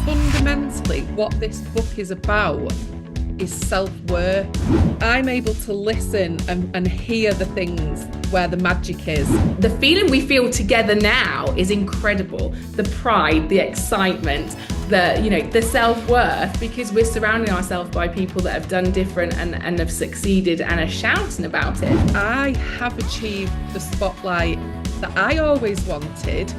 Fundamentally, what this book is about is self-worth. I'm able to listen and hear the things where the magic is. The feeling we feel together now is incredible. The pride, the excitement, the self-worth, because we're surrounding ourselves by people that have done different and have succeeded and are shouting about it. I have achieved the spotlight that I always wanted,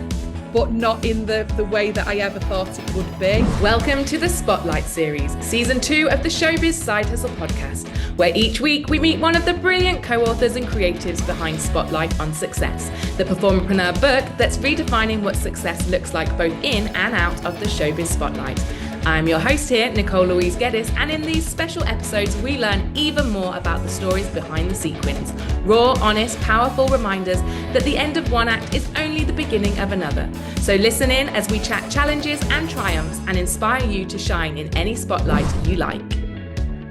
but not in the way that I ever thought it would be. Welcome to the Spotlight series, season 2 of the Showbiz Side Hustle podcast, where each week we meet one of the brilliant co-authors and creatives behind Spotlight on Success, the PerformerPreneur book that's redefining what success looks like both in and out of the showbiz spotlight. I'm your host here, Nicole Louise Geddes, and in these special episodes, we learn even more about the stories behind the sequins. Raw, honest, powerful reminders that the end of one act is only the beginning of another. So listen in as we chat challenges and triumphs and inspire you to shine in any spotlight you like.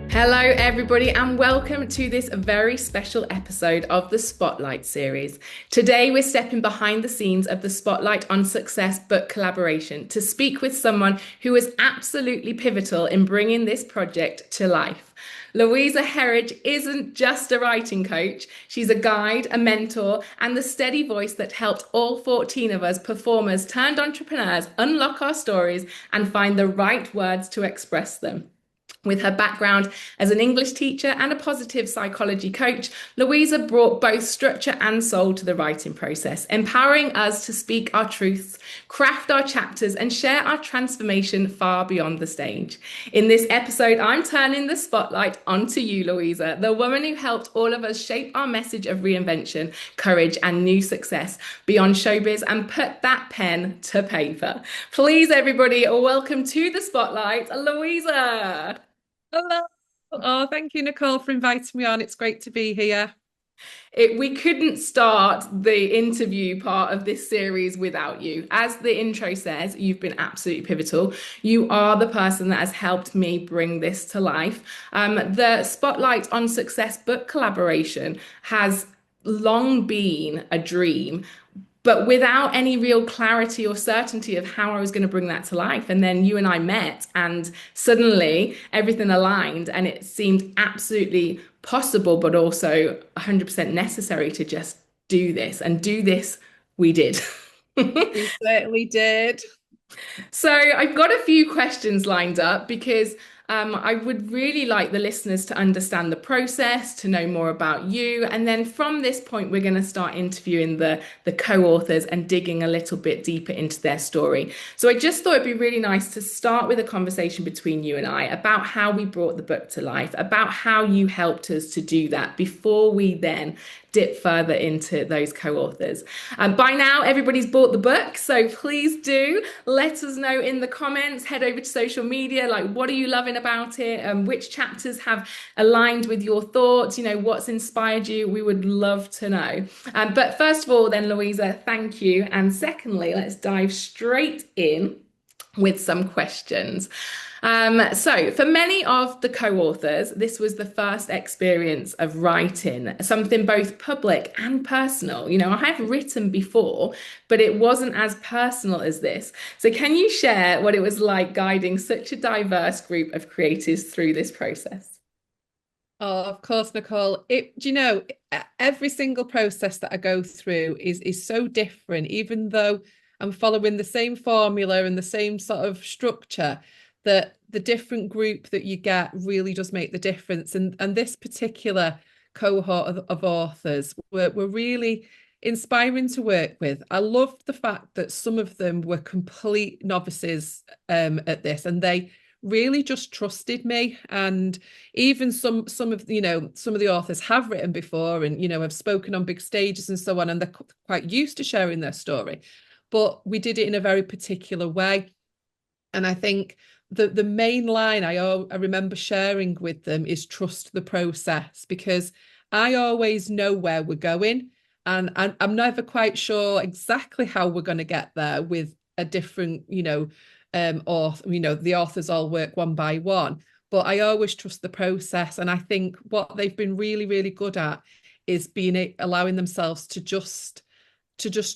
Hello everybody and welcome to this very special episode of the Spotlight series. Today we're stepping behind the scenes of the Spotlight on Success book collaboration to speak with someone who was absolutely pivotal in bringing this project to life. Louisa isn't just a writing coach, she's a guide, a mentor, and the steady voice that helped all 14 of us performers turned entrepreneurs unlock our stories and find the right words to express them. With her background as an English teacher and a positive psychology coach, Louisa brought both structure and soul to the writing process, empowering us to speak our truths, craft our chapters, and share our transformation far beyond the stage. In this episode, I'm turning the spotlight onto you, Louisa, the woman who helped all of us shape our message of reinvention, courage, and new success beyond showbiz and put that pen to paper. Please, everybody, welcome to the spotlight, Louisa. Hello. Oh, thank you, Nicole, for inviting me on. It's great to be here. We couldn't start the interview part of this series without you. As the intro says, you've been absolutely pivotal. You are the person that has helped me bring this to life. The Spotlight on Success book collaboration has long been a dream, but without any real clarity or certainty of how I was going to bring that to life. And then you and I met and suddenly everything aligned and it seemed absolutely possible, but also 100% necessary to just do this. And do this, we did. We certainly did. So I've got a few questions lined up because I would really like the listeners to understand the process, to know more about you. And then from this point, we're going to start interviewing the co-authors and digging a little bit deeper into their story. So I just thought it'd be really nice to start with a conversation between you and I about how we brought the book to life, about how you helped us to do that before we then dip further into those co-authors. By now, everybody's bought the book, so please do let us know in the comments. Head over to social media, like what are you loving about it? Which chapters have aligned with your thoughts? You know, what's inspired you? We would love to know. But first of all, then, Louisa, thank you. And secondly, let's dive straight in with some questions. So for many of the co-authors, this was the first experience of writing, something both public and personal. You know, I have written before, but it wasn't as personal as this. So can you share what it was like guiding such a diverse group of creatives through this process? Oh, of course, Nicole. Every single process that I go through is so different, even though I'm following the same formula and the same sort of structure, that the different group that you get really does make the difference. And this particular cohort of authors were really inspiring to work with. I loved the fact that some of them were complete novices at this, and they really just trusted me. And even some of the authors have written before and, have spoken on big stages and so on, and they're quite used to sharing their story. But we did it in a very particular way. And I think the main line I remember sharing with them is trust the process, because I always know where we're going, and I'm never quite sure exactly how we're going to get there with a different, author. The authors all work one by one, but I always trust the process. And I think what they've been really, really good at is allowing themselves to just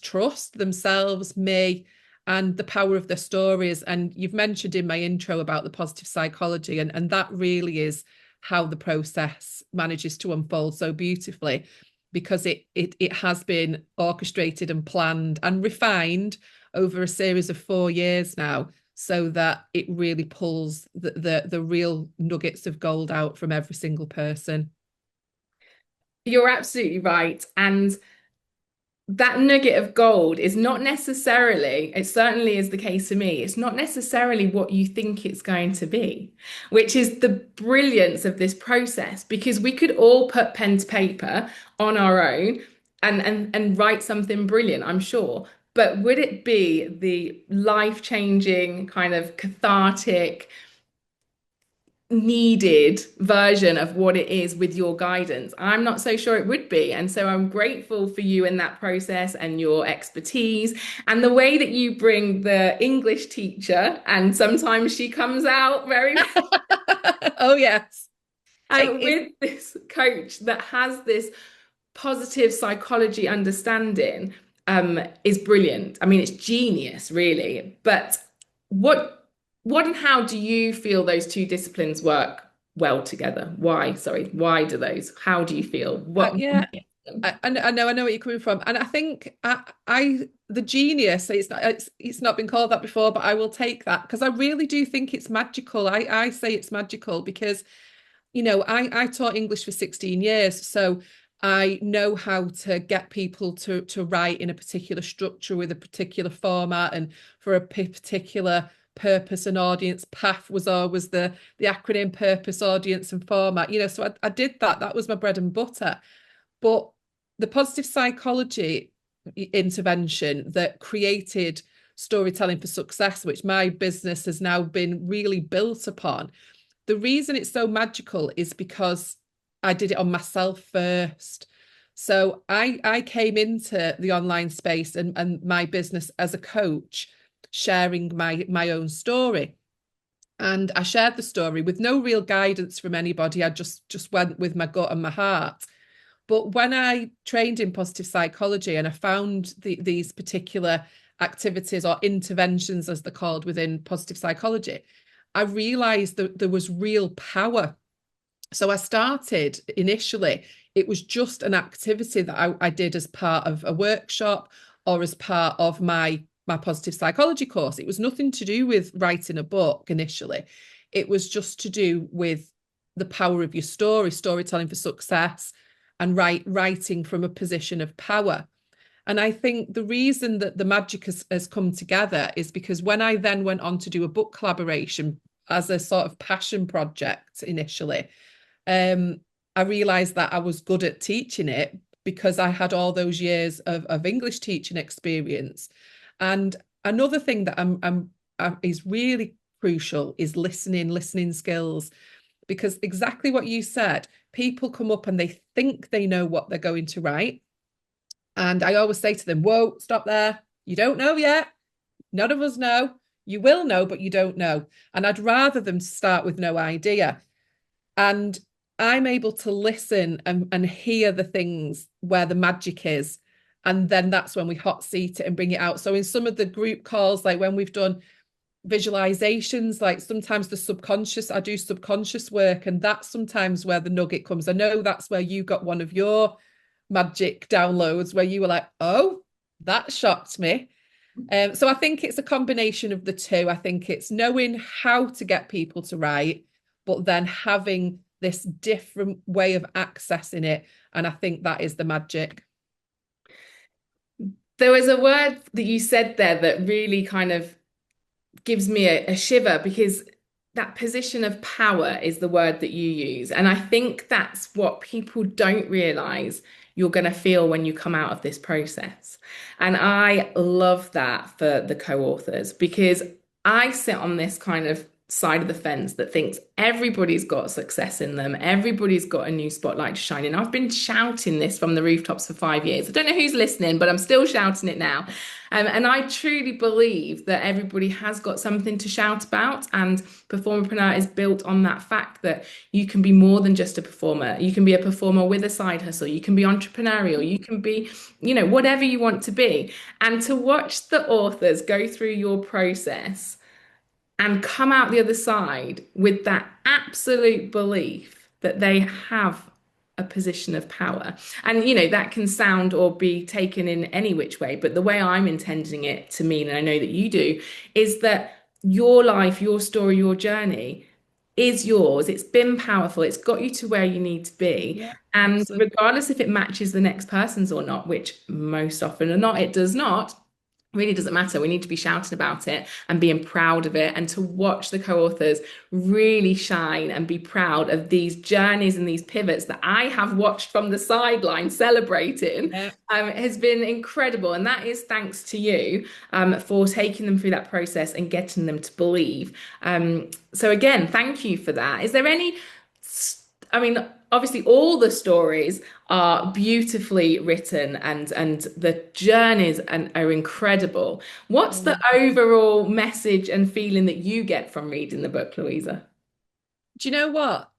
trust themselves, me, and the power of their stories. And you've mentioned in my intro about the positive psychology, and that really is how the process manages to unfold so beautifully, because it has been orchestrated and planned and refined over a series of 4 years now, so that it really pulls the real nuggets of gold out from every single person. You're absolutely right. And that nugget of gold is not necessarily, it certainly is the case for me, it's not necessarily what you think it's going to be, which is the brilliance of this process, because we could all put pen to paper on our own and write something brilliant, I'm sure. But would it be the life-changing, kind of cathartic, needed version of what it is with your guidance? I'm not so sure it would be. And so I'm grateful for you in that process and your expertise and the way that you bring the English teacher. And sometimes she comes out very Oh, yes. and with this coach that has this positive psychology understanding, is brilliant. I mean, it's genius, really. But what what and how do you feel those two disciplines work well together? Why? Sorry, why do those? How do you feel? What? Yeah, I know what you're coming from, and I think I the genius. It's not been called that before, but I will take that, because I really do think it's magical. I say it's magical because, I taught English for 16 years, so I know how to get people to write in a particular structure with a particular format and for a particular purpose and audience. PATH was always the acronym: purpose, audience, and format. So I did that. That was my bread and butter. But the positive psychology intervention that created storytelling for success, which my business has now been really built upon, the reason it's so magical is because I did it on myself first. So I came into the online space and my business as a coach, sharing my own story. And I shared the story with no real guidance from anybody. I just went with my gut and my heart. But when I trained in positive psychology and I found these particular activities or interventions, as they're called within positive psychology, I realized that there was real power. So I started initially, it was just an activity that I did as part of a workshop or as part of my positive psychology course. It was nothing to do with writing a book initially. It was just to do with the power of your story, storytelling for success, and writing from a position of power. And I think the reason that the magic has come together is because when I then went on to do a book collaboration as a sort of passion project initially, I realized that I was good at teaching it because I had all those years of English teaching experience. And another thing that is really crucial is listening skills, because exactly what you said, people come up and they think they know what they're going to write. And I always say to them, whoa, stop there. You don't know yet. None of us know. You will know, but you don't know. And I'd rather them start with no idea. And I'm able to listen and hear the things where the magic is. And then that's when we hot seat it and bring it out. So in some of the group calls, like when we've done visualizations, like sometimes the subconscious, I do subconscious work, and that's sometimes where the nugget comes. I know that's where you got one of your magic downloads where you were like, oh, that shocked me. So I think it's a combination of the two. I think it's knowing how to get people to write, but then having this different way of accessing it. And I think that is the magic. There was a word that you said there that really kind of gives me a shiver, because that position of power is the word that you use. And I think that's what people don't realize you're going to feel when you come out of this process. And I love that for the co-authors, because I sit on this kind of side of the fence that thinks everybody's got success in them, everybody's got a new spotlight to shine in. I've been shouting this from the rooftops for 5 years. I don't know who's listening, but I'm still shouting it now. And I truly believe that everybody has got something to shout about, and Performerpreneur is built on that fact that you can be more than just a performer. You can be a performer with a side hustle. You can be entrepreneurial. You can be, whatever you want to be. And to watch the authors go through your process and come out the other side with that absolute belief that they have a position of power. And, that can sound or be taken in any which way, but the way I'm intending it to mean, and I know that you do, is that your life, your story, your journey is yours. It's been powerful. It's got you to where you need to be. Yeah, And absolutely. regardless if it matches the next person's or not, which most often or not, it does not, really doesn't matter. We need to be shouting about it and being proud of it, and to watch the co-authors really shine and be proud of these journeys and these pivots that I have watched from the sideline celebrating Yeah. has been incredible. And that is thanks to you for taking them through that process and getting them to believe. So again, thank you for that. Is there any, I mean, obviously all the stories are beautifully written, and the journeys are incredible. What's the overall message and feeling that you get from reading the book, Louisa? Do you know what?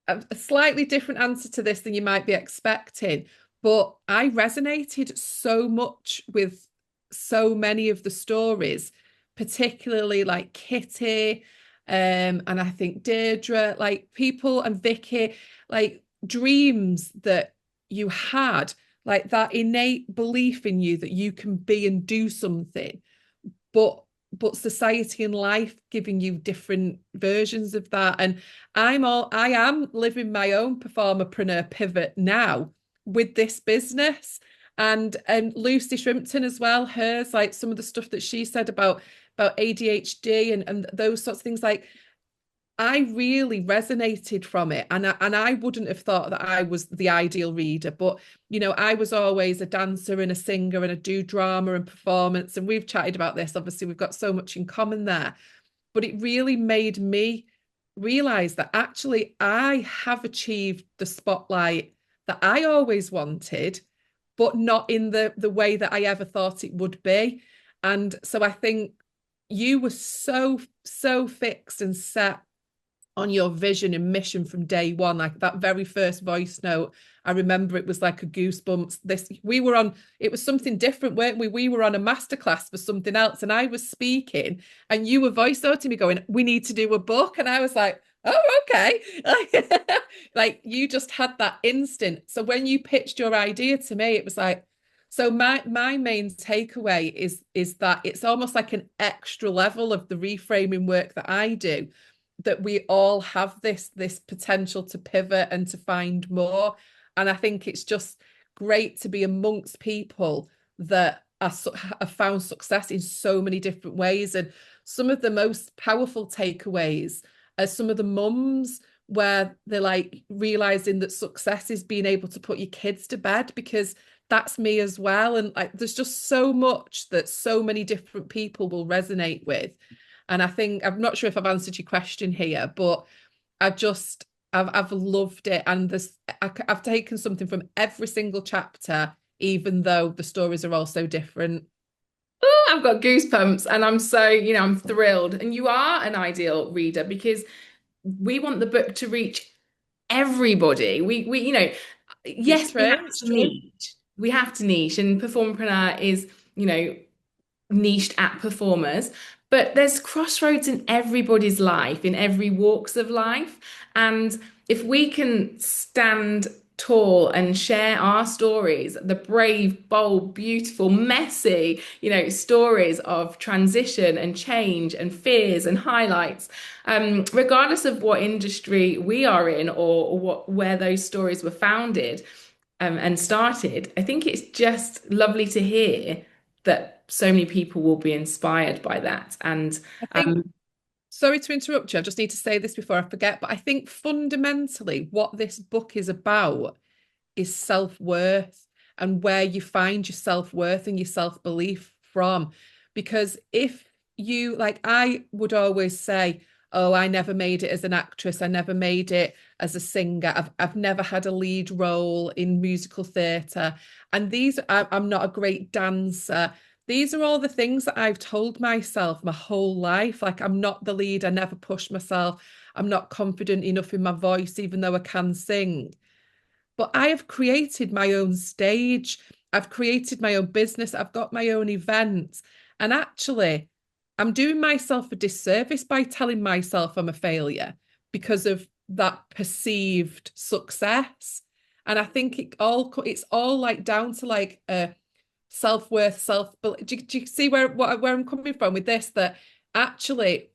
A slightly different answer to this than you might be expecting, but I resonated so much with so many of the stories, particularly like Kitty, and I think Deirdre, like people, and Vicky, like dreams that you had, like that innate belief in you that you can be and do something, but society and life giving you different versions of that. And I am living my own performerpreneur pivot now with this business. And Lucy Shrimpton as well, hers, like some of the stuff that she said about ADHD and those sorts of things, like I really resonated from it, and I wouldn't have thought that I was the ideal reader, but I was always a dancer and a singer and a do drama and performance, and we've chatted about this. Obviously, we've got so much in common there, but it really made me realize that actually I have achieved the spotlight that I always wanted, but not in the way that I ever thought it would be. And so I think you were so fixed and set on your vision and mission from day one. Like that very first voice note, I remember it was like a goosebumps. It was something different, weren't we? We were on a masterclass for something else, and I was speaking and you were voice noting me going, we need to do a book. And I was like, oh, okay. Like you just had that instant. So when you pitched your idea to me, it was like, so my main takeaway is that it's almost like an extra level of the reframing work that I do, that we all have this potential to pivot and to find more. And I think it's just great to be amongst people that have found success in so many different ways. And some of the most powerful takeaways are some of the mums where they're like realizing that success is being able to put your kids to bed, because that's me as well. And like there's just so much that so many different people will resonate with. And I think, I'm not sure if I've answered your question here, but I've loved it. And I've taken something from every single chapter, even though the stories are all so different. Oh, I've got goosebumps, and I'm so, I'm thrilled. And you are an ideal reader, because we want the book to reach everybody. It's Yes, we true. have It's to true. niche. We have to niche, and Performerpreneur is, niched at performers, but there's crossroads in everybody's life, in every walks of life. And if we can stand tall and share our stories, the brave, bold, beautiful, messy, stories of transition and change and fears and highlights, regardless of what industry we are in, or where those stories were founded and started, I think it's just lovely to hear that so many people will be inspired by that. And I think, sorry to interrupt you, I just need to say this before I forget, but I think fundamentally what this book is about is self-worth, and where you find your self-worth and your self-belief from. Because if you, like I would always say, oh, I never made it as an actress, I never made it as a singer, I've never had a lead role in musical theatre, and I'm not a great dancer. These are all the things that I've told myself my whole life. Like, I'm not the lead, I never pushed myself, I'm not confident enough in my voice, even though I can sing. But I have created my own stage. I've created my own business. I've got my own events. And actually, I'm doing myself a disservice by telling myself I'm a failure because of that perceived success. And I think it's all like down to like self-worth, do you see where I'm coming from with this? That actually,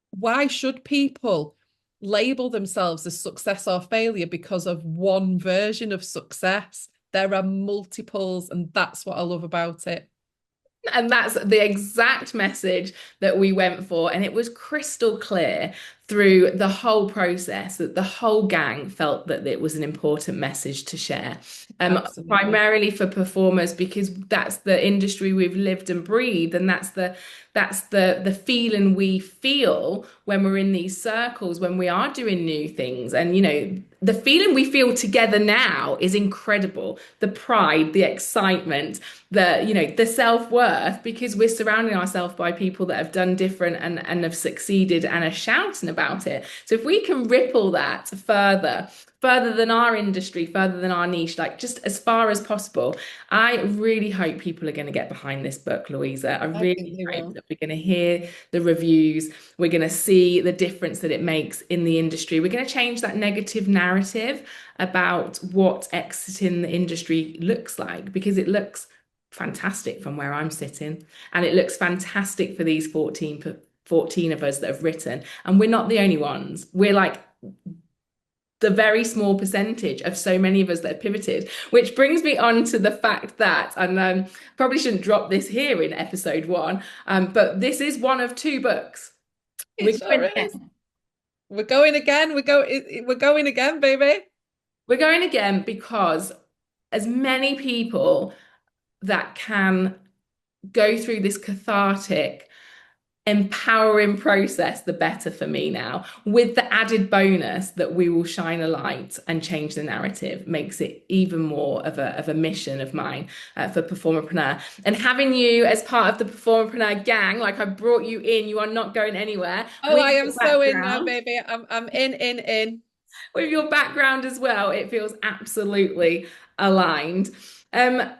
why should people label themselves as success or failure because of one version of success? There are multiples, and that's what I love about it. And that's the exact message that we went for. And it was crystal clear through the whole process that the whole gang felt that it was an important message to share. Absolutely. Primarily for performers, because that's the industry we've lived and breathed, and that's the feeling we feel when we're in these circles, when we are doing new things. And the feeling we feel together now is incredible. The pride, the excitement, the self-worth, because we're surrounding ourselves by people that have done different and have succeeded and are shouting about it. So if we can ripple that further than our industry, further than our niche, like just as far as possible. I really hope people are going to get behind this book, Louisa. I I think really they hope will. that we're going to hear the reviews. We're going to see the difference that it makes in the industry. We're going to change that negative narrative about what exiting the industry looks like, because it looks fantastic from where I'm sitting, and it looks fantastic for these 14 of us that have written, and we're not the only ones. We're like the very small percentage of so many of us that have pivoted, which brings me on to the fact that, and probably shouldn't drop this here in episode 1, but this is one of 2 books. It We're sure going is. again. We're going again. We're going again, baby. We're going again because as many people that can go through this cathartic empowering process, the better for me now, with the added bonus that we will shine a light and change the narrative, makes it even more of a mission of mine for Performerpreneur. And having you as part of the Performerpreneur gang, like I brought you in, you are not going anywhere Oh, with I am your so in now, background. baby. I'm in. With your background as well, it feels absolutely aligned. Um,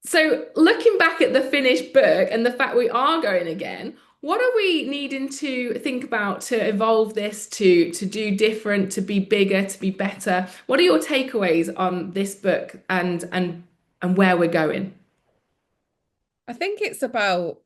so looking back at the finished book and the fact we are going again, what are we needing to think about to evolve this, to do different, to be bigger, to be better? What are your takeaways on this book and where we're going? I think it's about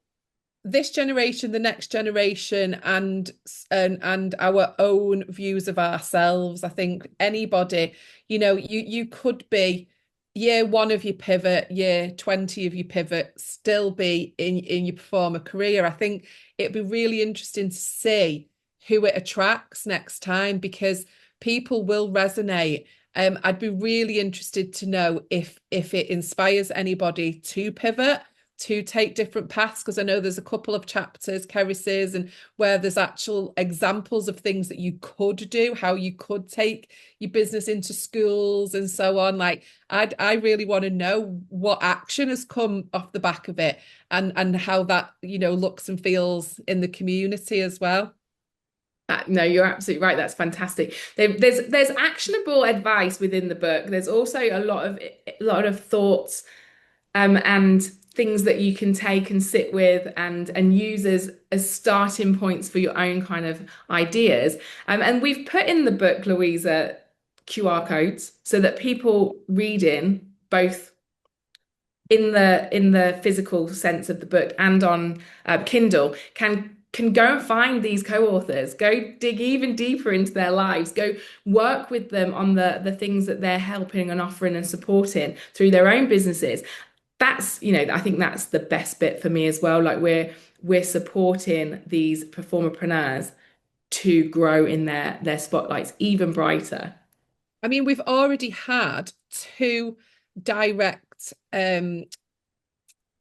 this generation, the next generation, and our own views of ourselves. I think anybody, you could be year 1 of your pivot, year 20 of your pivot, still be in your performer career. I think it'd be really interesting to see who it attracts next time, because people will resonate. I'd be really interested to know if it inspires anybody to pivot, to take different paths, because I know there's a couple of chapters Kerry says, and where there's actual examples of things that you could do, how you could take your business into schools and so on. Like, I really want to know what action has come off the back of it, and how that looks and feels in the community as well. No, you're absolutely right. That's fantastic. There's actionable advice within the book. There's also a lot of thoughts and things that you can take and sit with and use as starting points for your own kind of ideas. And we've put in the book, Louisa, QR codes so that people reading both in the physical sense of the book and on Kindle can go and find these co-authors, go dig even deeper into their lives, go work with them on the things that they're helping and offering and supporting through their own businesses. That's, I think that's the best bit for me as well. Like we're supporting these performerpreneurs to grow in their spotlights even brighter. I mean, we've already had 2 direct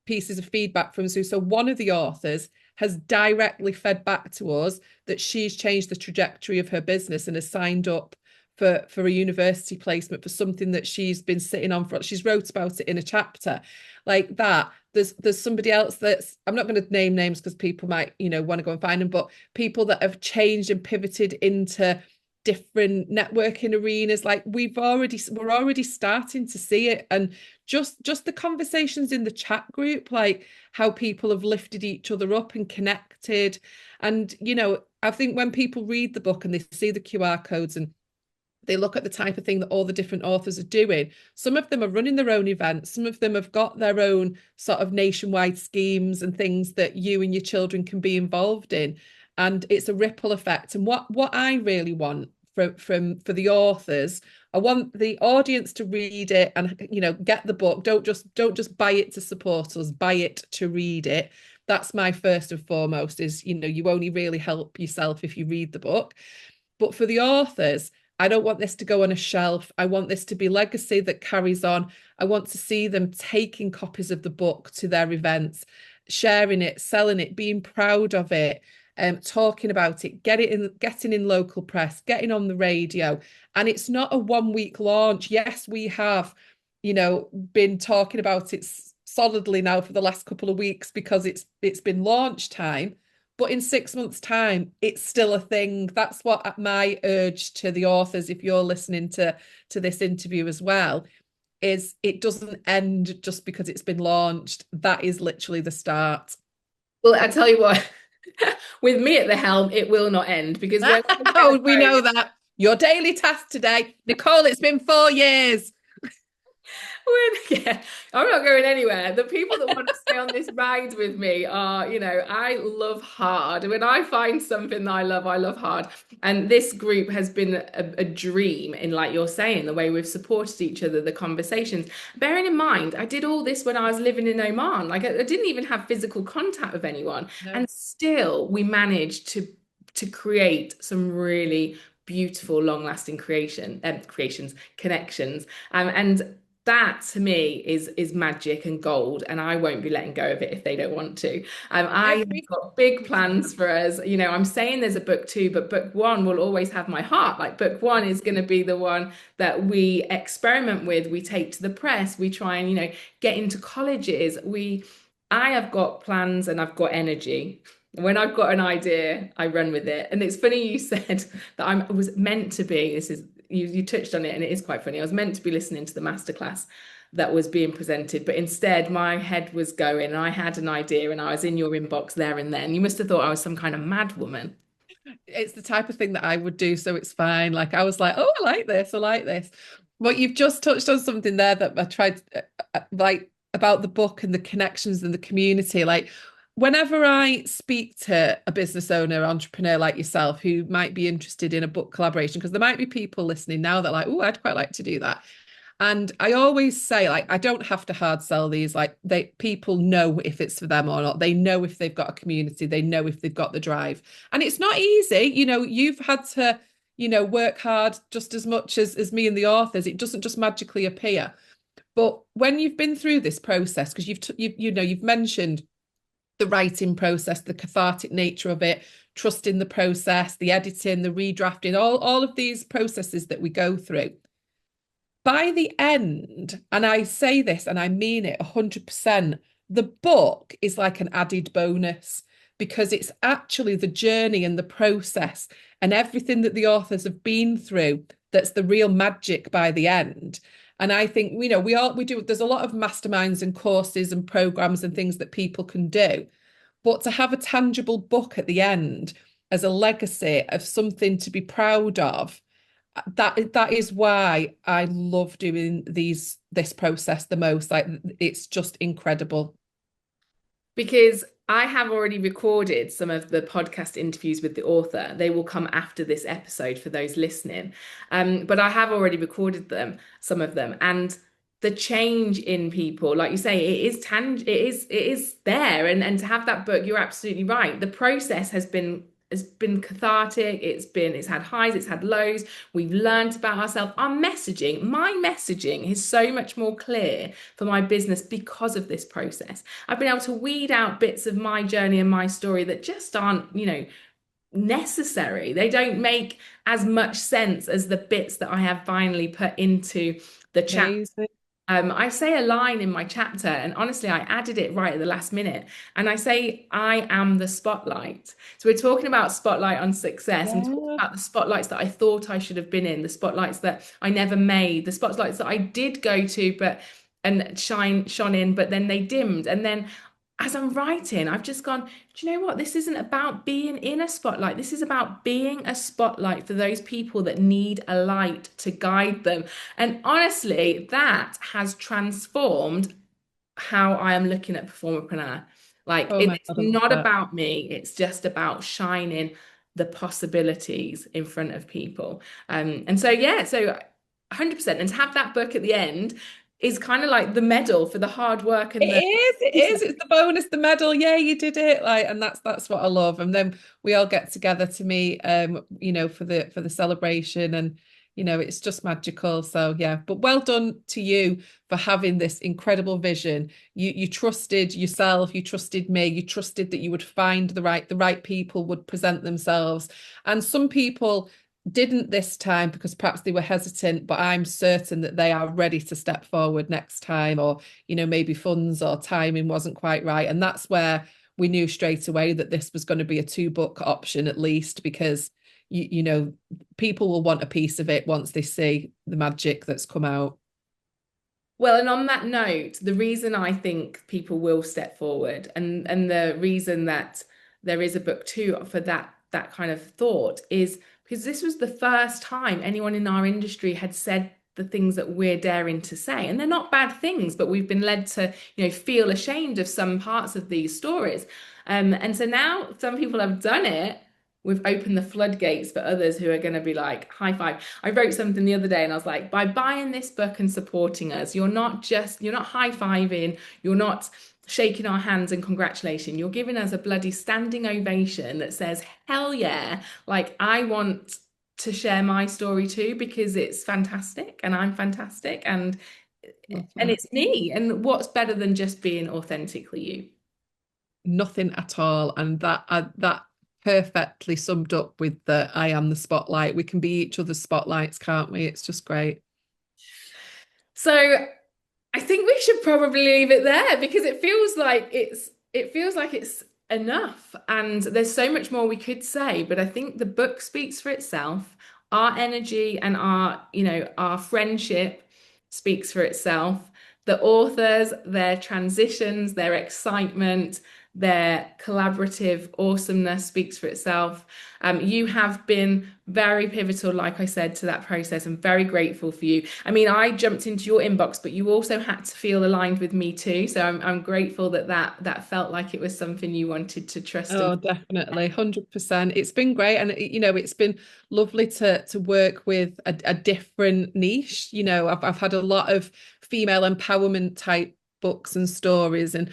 pieces of feedback from Sue. So one of the authors has directly fed back to us that she's changed the trajectory of her business and has signed up for a university placement for something that she's been sitting on for. She's wrote about it in a chapter like that. There's somebody else that's, I'm not going to name names because people might, want to go and find them, but people that have changed and pivoted into different networking arenas. Like we're already starting to see it. And just the conversations in the chat group, like how people have lifted each other up and connected. And I think when people read the book and they see the QR codes and they look at the type of thing that all the different authors are doing, some of them are running their own events, some of them have got their own sort of nationwide schemes and things that you and your children can be involved in, and it's a ripple effect. And what I really want for the authors, I want the audience to read it and get the book. Don't just buy it to support us, buy it to read it. That's my first and foremost. Is you only really help yourself if you read the book. But for the authors, I don't want this to go on a shelf. I want this to be legacy that carries on. I want to see them taking copies of the book to their events, sharing it, selling it, being proud of it, talking about it, getting in local press, getting on the radio. And it's not a 1 week launch. Yes, we have, been talking about it solidly now for the last couple of weeks because it's been launch time. But in 6 months' time, it's still a thing. That's what my urge to the authors, if you're listening to this interview as well, is it doesn't end just because it's been launched. That is literally the start. Well, I tell you what, with me at the helm, it will not end because we know that. Your daily task today, Nicole, it's been 4 years. Yeah, I'm not going anywhere. The people that want to stay on this ride with me are, I love hard. When I find something that I love hard. And this group has been a dream in, like you're saying, the way we've supported each other, the conversations. Bearing in mind, I did all this when I was living in Oman. Like I didn't even have physical contact with anyone. No. And still we managed to create some really beautiful, long-lasting connections. And that to me is magic and gold, and I won't be letting go of it if they don't want to. I've got big plans for us. I'm saying there's a book 2, but book 1 will always have my heart. Like book 1 is going to be the one that we experiment with, we take to the press, we try and get into colleges. I have got plans and I've got energy. When I've got an idea, I run with it. And it's funny you said that I was meant to be, this is you touched on it, and it is quite funny. I was meant to be listening to the masterclass that was being presented, but instead my head was going and I had an idea and I was in your inbox there and then. You must have thought I was some kind of mad woman. It's the type of thing that I would do, so it's fine. Like I was like, oh, I like this. But you've just touched on something there that I tried, like about the book and the connections and the community. Like whenever I speak to a business owner, entrepreneur like yourself, who might be interested in a book collaboration, because there might be people listening now that are like, oh, I'd quite like to do that. And I always say, like, I don't have to hard sell these. Like people know if it's for them or not. They know if they've got a community. They know if they've got the drive. And it's not easy. You've had to, work hard just as much as me and the authors. It doesn't just magically appear. But when you've been through this process, because you've mentioned the writing process, the cathartic nature of it, trusting the process, the editing, the redrafting, all of these processes that we go through. By the end, and I say this and I mean it 100%, the book is like an added bonus because it's actually the journey and the process and everything that the authors have been through that's the real magic by the end. And I think, we do, there's a lot of masterminds and courses and programs and things that people can do. But to have a tangible book at the end as a legacy of something to be proud of, that is why I love doing this process the most. Like it's just incredible. Because I have already recorded some of the podcast interviews with the author. They will come after this episode for those listening. But I have already recorded some of them. And the change in people, like you say, it is there. And to have that book, you're absolutely right. The process has been has been cathartic. It's had highs, it's had lows. We've learned about ourselves. My messaging is so much more clear for my business because of this process. I've been able to weed out bits of my journey and my story that just aren't, necessary. They don't make as much sense as the bits that I have finally put into the chat. Amazing. I say a line in my chapter, and honestly, I added it right at the last minute. And I say, I am the spotlight. So we're talking about spotlight on success. I'm talking Yeah. about the spotlights that I thought I should have been in, the spotlights that I never made, the spotlights that I did go to, but and shone in, but then they dimmed. And then as I'm writing, I've just gone, do you know what? This isn't about being in a spotlight. This is about being a spotlight for those people that need a light to guide them. And honestly, that has transformed how I am looking at Performerpreneur. Like Oh my it's God, I love not that. about me, it's just about shining the possibilities in front of people. And so yeah, so 100%. And to have that book at the end is kind of like the medal for the hard work It and the is, it is. It's the bonus, the medal. Yeah, you did it. Like, and that's what I love. And then we all get together to meet, for the celebration, and it's just magical. So yeah, but well done to you for having this incredible vision. You trusted yourself, you trusted me, you trusted that you would find the right people would present themselves. And some people didn't this time because perhaps they were hesitant, but I'm certain that they are ready to step forward next time, or maybe funds or timing wasn't quite right. And that's where we knew straight away that this was going to be a 2-book option at least, because people will want a piece of it once they see the magic that's come out. Well, and on that note, the reason I think people will step forward, and the reason that there is a book two for that kind of thought, is because this was the first time anyone in our industry had said the things that we're daring to say. And they're not bad things, but we've been led to, feel ashamed of some parts of these stories. And so now some people have done it. We've opened the floodgates for others who are going to be like, high five. I wrote something the other day and I was like, by buying this book and supporting us, you're not high fiving, you're not shaking our hands and congratulating. You're giving us a bloody standing ovation that says, hell yeah, like I want to share my story too because it's fantastic and I'm fantastic and it's me. And what's better than just being authentically you? Nothing at all. And that perfectly summed up with the I am the spotlight. We can be each other's spotlights, can't we? It's just great. So I think we should probably leave it there because it feels like it's enough and there's so much more we could say, but I think the book speaks for itself. Our energy and our friendship speaks for itself. The authors, their transitions, their excitement, their collaborative awesomeness speaks for itself. You have been very pivotal, like I said, to that process. I'm very grateful for you. I mean, I jumped into your inbox, but you also had to feel aligned with me too. So I'm grateful that felt like it was something you wanted to trust and Oh, definitely, 100%. It's been great, and it's been lovely to work with a different niche. I've had a lot of female empowerment type books and stories, and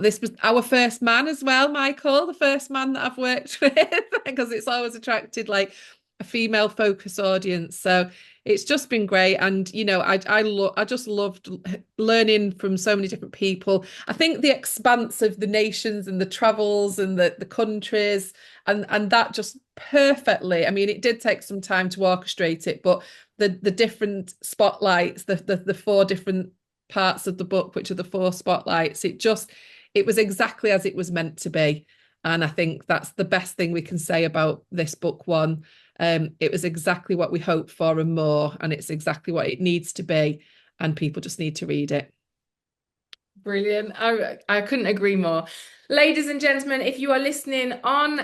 this was our first man as well, Michael, the first man that I've worked with, because it's always attracted like a female focus audience. So it's just been great, and I just loved learning from so many different people. I think the expanse of the nations and the travels and the countries, and that just perfectly. I mean, it did take some time to orchestrate it, but the different spotlights, the 4 different parts of the book, which are the 4 spotlights, it was exactly as it was meant to be. And I think that's the best thing we can say about this book one. It was exactly what we hoped for and more, and it's exactly what it needs to be, and people just need to read it. brilliant. I couldn't agree more. Ladies and gentlemen, if you are listening on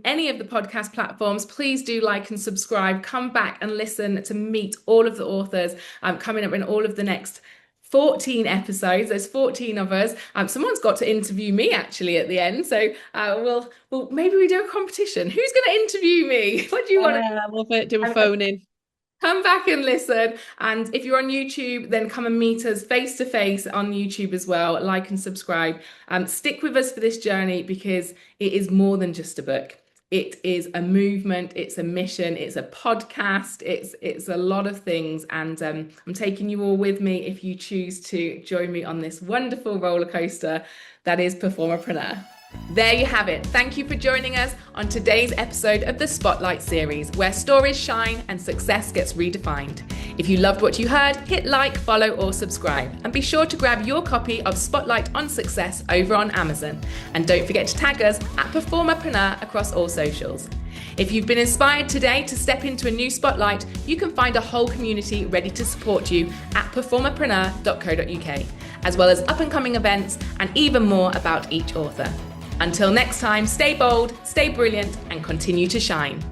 any of the podcast platforms, please do like and subscribe. Come back and listen to meet all of the authors coming up in all of the next 14 episodes. There's 14 of us. Someone's got to interview me actually at the end. So we'll maybe we do a competition. Who's going to interview me? What do you want to Yeah, I love it. Do a phone in. come back and listen? And if you're on YouTube, then come and meet us face to face on YouTube as well. Like and subscribe. Stick with us for this journey because it is more than just a book. It is a movement, it's a mission, it's a podcast, it's a lot of things. And I'm taking you all with me if you choose to join me on this wonderful roller coaster that is PerformerPreneur. There you have it. Thank you for joining us on today's episode of the Spotlight series, where stories shine and success gets redefined. If you loved what you heard, hit like, follow, or subscribe. And be sure to grab your copy of Spotlight on Success over on Amazon. And don't forget to tag us at PerformerPreneur across all socials. If you've been inspired today to step into a new spotlight, you can find a whole community ready to support you at performerpreneur.co.uk, as well as up-and-coming events and even more about each author. Until next time, stay bold, stay brilliant, and continue to shine.